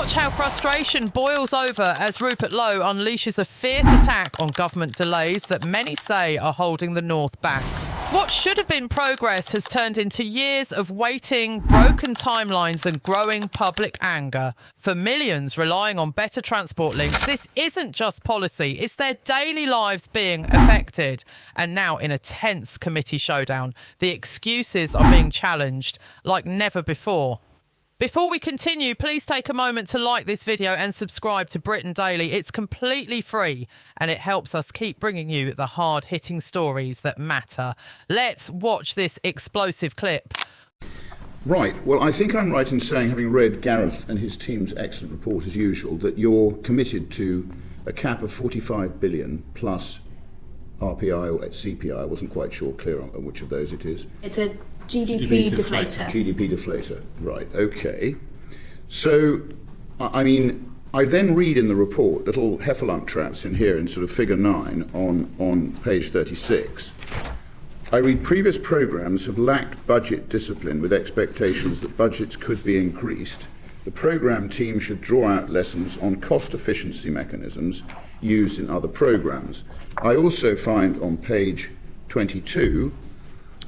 Watch how frustration boils over as Rupert Lowe unleashes a fierce attack on government delays that many say are holding the North back. What should have been progress has turned into years of waiting, broken timelines and growing public anger. For millions relying on better transport links, this isn't just policy, it's their daily lives being affected. And now in a tense committee showdown, the excuses are being challenged like never before. Before we continue, please take a moment to like this video and subscribe to Britain Daily. It's completely free and it helps us keep bringing you the hard-hitting stories that matter. Let's watch this explosive clip. Right. Well, I think I'm right in saying, having read Gareth and his team's excellent report as usual, that you're committed to a cap of 45 billion plus RPI or CPI. I wasn't quite clear on which of those it is. It's a GDP deflator. GDP deflator, right, okay. So, I mean, I then read in the report little heffalump traps in here in sort of figure 9 on page 36. I read previous programmes have lacked budget discipline with expectations that budgets could be increased. The programme team should draw out lessons on cost efficiency mechanisms used in other programmes. I also find on page 22,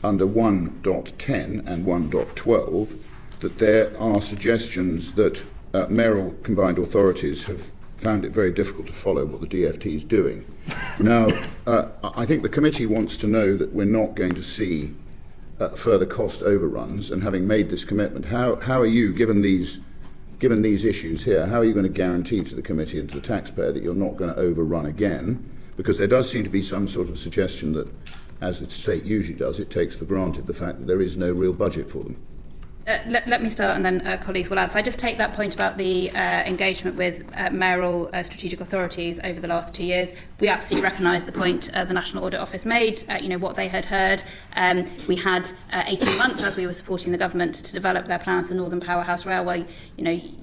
under 1.10 and 1.12, that there are suggestions that mayoral combined authorities have found it very difficult to follow what the DFT is doing. Now, I think the committee wants to know that we're not going to see further cost overruns, and having made this commitment, how are you, given these issues here, how are you going to guarantee to the committee and to the taxpayer that you're not going to overrun again? Because there does seem to be some sort of suggestion that, as the state usually does, it takes for granted the fact that there is no real budget for them. Let me start and then colleagues will add. If I just take that point about the engagement with mayoral strategic authorities over the last 2 years, we absolutely recognise the point the National Audit Office made, what they had heard. We had 18 months as we were supporting the government to develop their plans for Northern Powerhouse Rail, where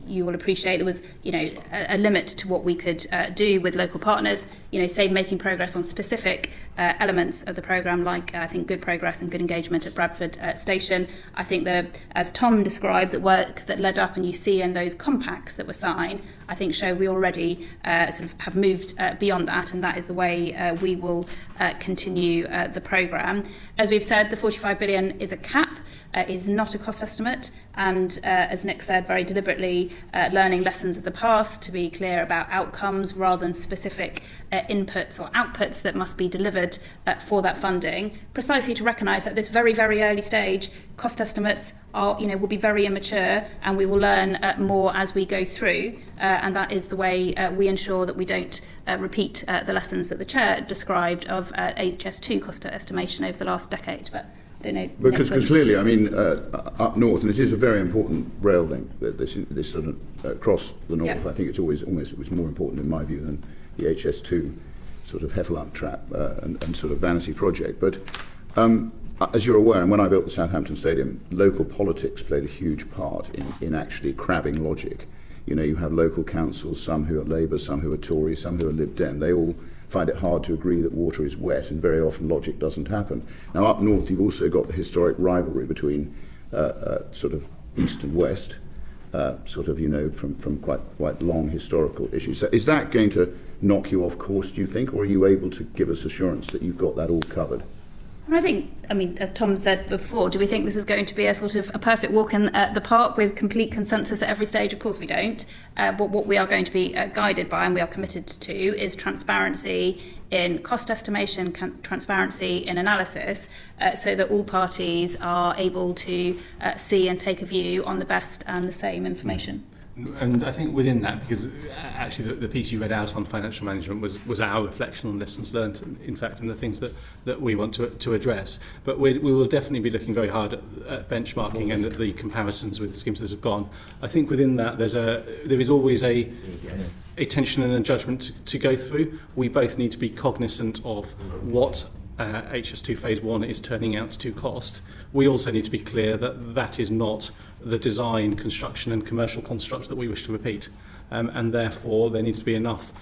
you will appreciate there was a limit to what we could do with local partners, say making progress on specific elements of the programme, like I think good progress and good engagement at Bradford Station. I think as Tom described, the work that led up and you see in those compacts that were signed, I think show we already sort of have moved beyond that, and that is the way we will continue the programme. As we've said, the 45 billion is a cap, is not a cost estimate, and as Nick said, very deliberately learning lessons of the past to be clear about outcomes rather than specific inputs or outputs that must be delivered for that funding, precisely to recognise that at this very, very early stage, cost estimates are, will be very immature, and we will learn more as we go through, and that is the way we ensure that we don't repeat the lessons that the Chair described of HS2 cost estimation over the last decade. But I don't know. Because clearly, I mean, up north, and it is a very important rail link, this sort of across the north. Yep. I think it's always it was more important in my view than the HS2 sort of heffalump trap and sort of vanity project. But as you're aware, and when I built the Southampton Stadium, local politics played a huge part in actually crabbing logic. You have local councils, some who are Labour, some who are Tory, some who are Lib Dem. They all find it hard to agree that water is wet, and very often logic doesn't happen. Now, up north, you've also got the historic rivalry between sort of east and west, from quite long historical issues. So is that going to knock you off course, do you think, or are you able to give us assurance that you've got that all covered? I mean, as Tom said before, do we think this is going to be a sort of a perfect walk in the park with complete consensus at every stage? Of course we don't. But what we are going to be guided by, and we are committed to, is transparency in cost estimation, transparency in analysis, so that all parties are able to see and take a view on the best and the same information. And I think within that, because actually the piece you read out on financial management was our reflection on lessons learned, in fact, and the things that we want to address. But we will definitely be looking very hard at benchmarking and at the comparisons with schemes that have gone. I think within that there is always a tension and a judgment to go through. We both need to be cognizant of what HS2 Phase 1 is turning out to cost. We also need to be clear that that is not the design, construction and commercial constructs that we wish to repeat. And therefore there needs to be enough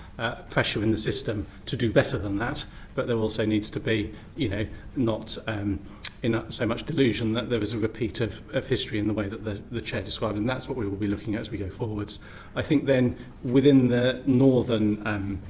pressure in the system to do better than that, but there also needs to be, not in so much delusion that there was a repeat of history in the way that the Chair described, and that's what we will be looking at as we go forwards. I think then within the northern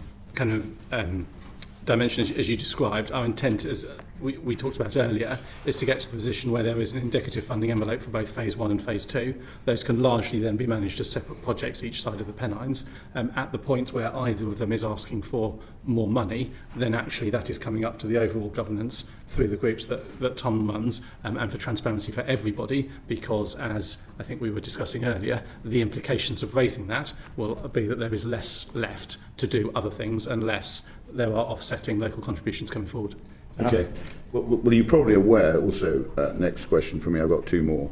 dimension, as you described, our intent, as we talked about earlier, is to get to the position where there is an indicative funding envelope for both Phase 1 and Phase 2. Those can largely then be managed as separate projects each side of the Pennines. At the point where either of them is asking for more money, then actually that is coming up to the overall governance through the groups that Tom runs, and for transparency for everybody, because as I think we were discussing earlier, the implications of raising that will be that there is less left to do other things unless there are offsetting local contributions coming forward. Okay. Well, you're probably aware also, next question from me, I've got two more,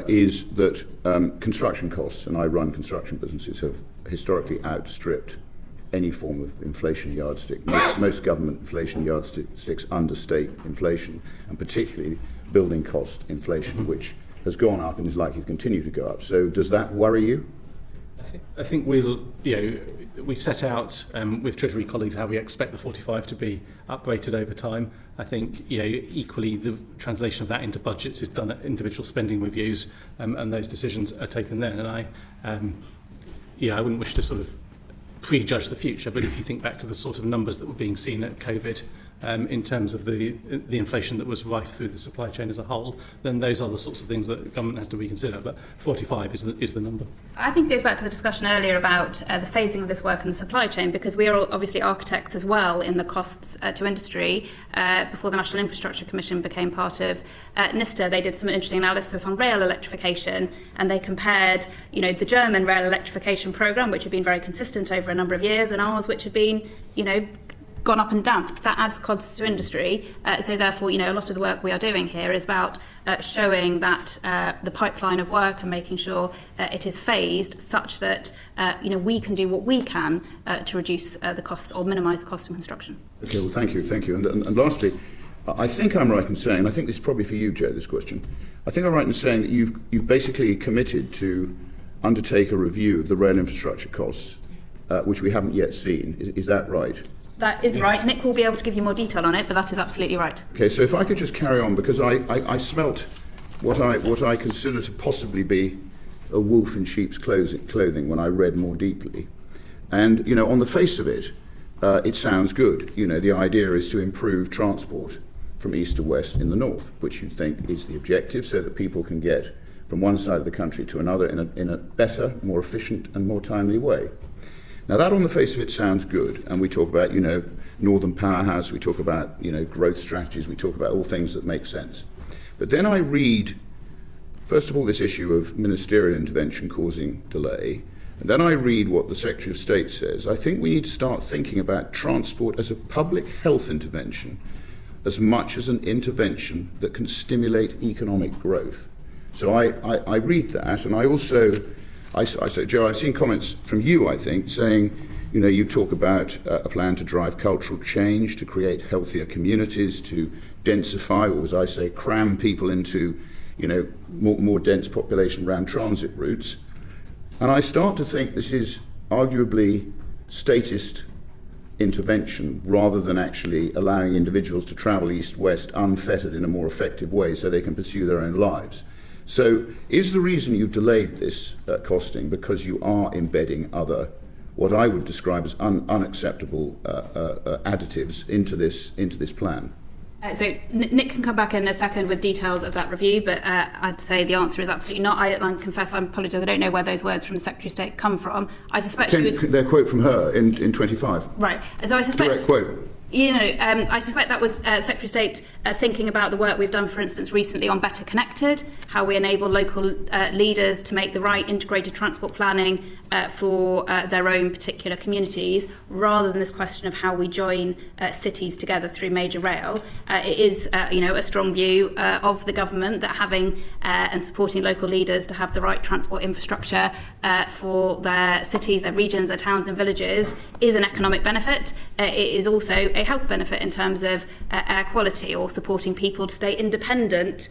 is that construction costs, and I run construction businesses, have historically outstripped any form of inflation yardstick. Most government inflation yardsticks understate inflation, and particularly building cost inflation, which has gone up and is likely to continue to go up. So does that worry you? I think we've set out with Treasury colleagues how we expect the 45 to be uprated over time. I think equally the translation of that into budgets is done at individual spending reviews, and those decisions are taken then. And I wouldn't wish to sort of prejudge the future, but if you think back to the sort of numbers that were being seen at COVID, in terms of the inflation that was rife through the supply chain as a whole, then those are the sorts of things that the government has to reconsider. But 45 is the number. I think it goes back to the discussion earlier about the phasing of this work in the supply chain, because we are all obviously architects as well in the costs to industry. Before the National Infrastructure Commission became part of NISTA, they did some interesting analysis on rail electrification, and they compared, the German rail electrification programme, which had been very consistent over a number of years, and ours, which had been, gone up and down. That adds costs to industry. So therefore, a lot of the work we are doing here is about showing that the pipeline of work and making sure it is phased such that, we can do what we can to reduce the cost or minimise the cost of construction. Okay, well, thank you. And lastly, I think I'm right in saying, and I think this is probably for you, Joe, this question. I think I'm right in saying that you've basically committed to undertake a review of the rail infrastructure costs, which we haven't yet seen. Is that right? That is right. Nick will be able to give you more detail on it, but that is absolutely right. Okay, so if I could just carry on, because I smelt what I consider to possibly be a wolf in sheep's clothing when I read more deeply. And, on the face of it, it sounds good. The idea is to improve transport from east to west in the north, which you think is the objective, so that people can get from one side of the country to another in a better, more efficient and more timely way. Now that on the face of it sounds good, and we talk about, Northern Powerhouse, we talk about, growth strategies, we talk about all things that make sense. But then I read, first of all, this issue of ministerial intervention causing delay, and then I read what the Secretary of State says. I think we need to start thinking about transport as a public health intervention as much as an intervention that can stimulate economic growth. So I read that, and I also... So, Joe, I've seen comments from you, I think, saying, you talk about a plan to drive cultural change, to create healthier communities, to densify, or as I say, cram people into, more dense population around transit routes. And I start to think this is arguably statist intervention rather than actually allowing individuals to travel east-west unfettered in a more effective way so they can pursue their own lives. So is the reason you've delayed this costing because you are embedding other, what I would describe as unacceptable additives into this plan? So Nick can come back in a second with details of that review, but I'd say the answer is absolutely not. I confess, I apologise, I don't know where those words from the Secretary of State come from. I suspect they're quote from her in 25. Right. So I suspect... Direct quote. I suspect that was Secretary of State thinking about the work we've done, for instance, recently on Better Connected, how we enable local leaders to make the right integrated transport planning for their own particular communities, rather than this question of how we join cities together through major rail. It is, a strong view of the government that having and supporting local leaders to have the right transport infrastructure for their cities, their regions, their towns and villages is an economic benefit. It is also a health benefit in terms of air quality, or supporting people to stay independent,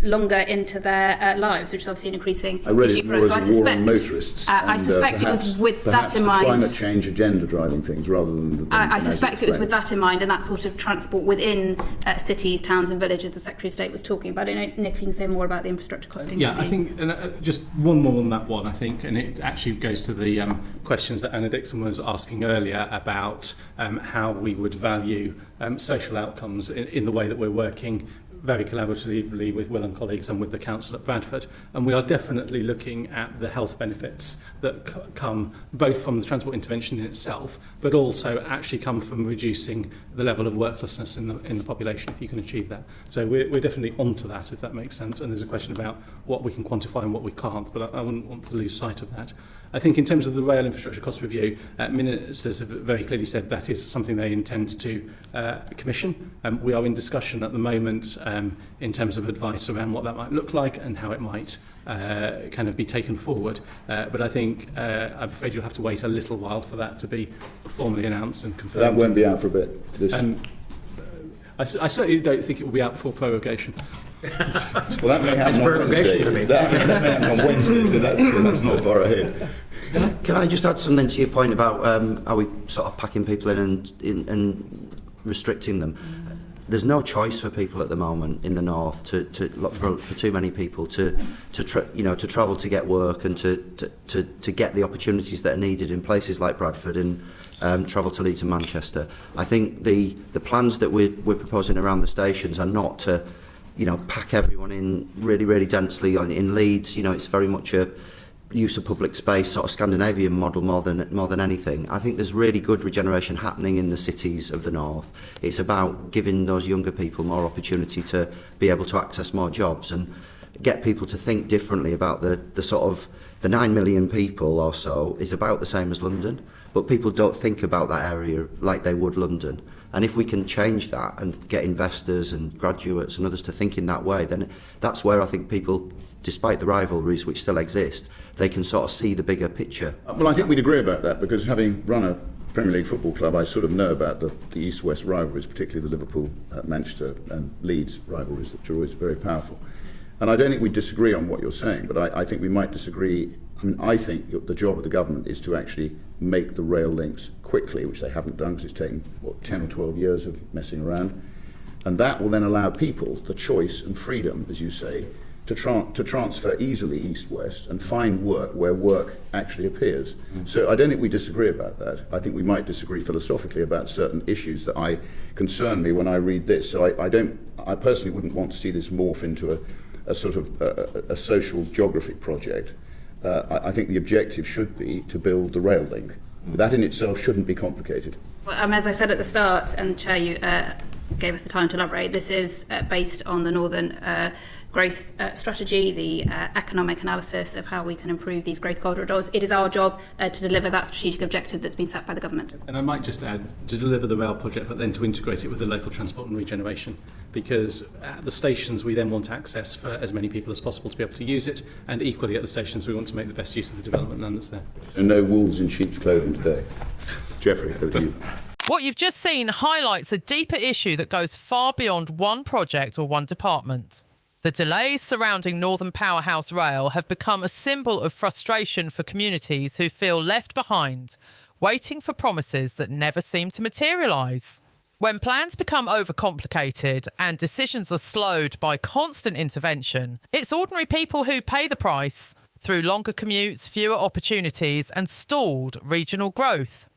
longer into their lives, which is obviously an increasing I read issue it for more us. So as a war on motorists. I suspect it was with that in mind. Climate change agenda driving things rather than. I suspect it was with that in mind, and that sort of transport within cities, towns, and villages the Secretary of State was talking about. I don't know, Nick, if you can say more about the infrastructure costing. Yeah, I think just one more on that one, I think, and it actually goes to the questions that Anna Dixon was asking earlier about how we would value social outcomes in the way that we're working very collaboratively with Will and colleagues and with the council at Bradford. And we are definitely looking at the health benefits that come both from the transport intervention in itself, but also actually come from reducing the level of worklessness in the population, if you can achieve that. So we're definitely onto that, if that makes sense. And there's a question about what we can quantify and what we can't, but I wouldn't want to lose sight of that. I think in terms of the rail infrastructure cost review, ministers have very clearly said that is something they intend to commission. We are in discussion at the moment in terms of advice around what that might look like and how it might kind of be taken forward. But I think I'm afraid you'll have to wait a little while for that to be formally announced and confirmed. That won't be out for a bit. I certainly don't think it will be out before prorogation. Well, that may happen on Wednesday. That may happen on Wednesday, so that's not far ahead. Can I just add something to your point about are we sort of packing people in and restricting them? There's no choice for people at the moment in the north for too many people to travel to get work and to get the opportunities that are needed in places like Bradford and travel to Leeds and Manchester. I think the plans that we're proposing around the stations are not to pack everyone in really, really densely. In Leeds, it's very much a use of public space, sort of Scandinavian model more than anything. I think there's really good regeneration happening in the cities of the north. It's about giving those younger people more opportunity to be able to access more jobs and get people to think differently about the sort of the 9 million people or so is about the same as London, but people don't think about that area like they would London. And if we can change that and get investors and graduates and others to think in that way, then that's where I think people, despite the rivalries which still exist, they can sort of see the bigger picture. Well, I think we'd agree about that, because having run a Premier League football club, I sort of know about the East-West rivalries, particularly the Liverpool, Manchester and Leeds rivalries, which are always very powerful. And I don't think we disagree on what you're saying, but I think we might disagree. I think the job of the government is to actually make the rail links quickly, which they haven't done because it's taken, 10 or 12 years of messing around. And that will then allow people the choice and freedom, as you say, to transfer easily east-west and find work where work actually appears. So I don't think we disagree about that. I think we might disagree philosophically about certain issues that concern me when I read this. So I personally wouldn't want to see this morph into a sort of a social geography project. I think the objective should be to build the rail link. That in itself shouldn't be complicated. Well, as I said at the start, and Chair, you gave us the time to elaborate, this is based on the Northern growth strategy, the economic analysis of how we can improve these growth corridors. It is our job to deliver that strategic objective that's been set by the government. And I might just add, to deliver the rail project, but then to integrate it with the local transport and regeneration, because at the stations we then want access for as many people as possible to be able to use it, and equally at the stations we want to make the best use of the development land that's there. So no wolves in sheep's clothing today. Jeffrey, over to you. What you've just seen highlights a deeper issue that goes far beyond one project or one department. The delays surrounding Northern Powerhouse Rail have become a symbol of frustration for communities who feel left behind, waiting for promises that never seem to materialise. When plans become overcomplicated and decisions are slowed by constant intervention, it's ordinary people who pay the price through longer commutes, fewer opportunities and stalled regional growth.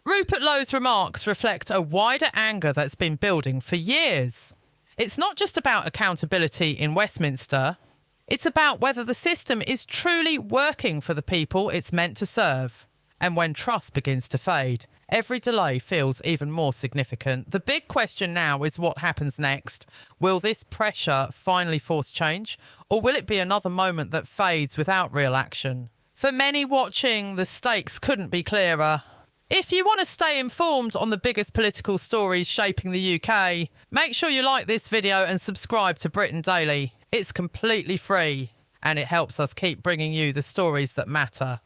Rupert Lowe's remarks reflect a wider anger that's been building for years. It's not just about accountability in Westminster. It's about whether the system is truly working for the people it's meant to serve. And when trust begins to fade, every delay feels even more significant. The big question now is what happens next. Will this pressure finally force change? Or will it be another moment that fades without real action? For many watching, the stakes couldn't be clearer. If you want to stay informed on the biggest political stories shaping the UK, make sure you like this video and subscribe to Britain Daily. It's completely free and it helps us keep bringing you the stories that matter.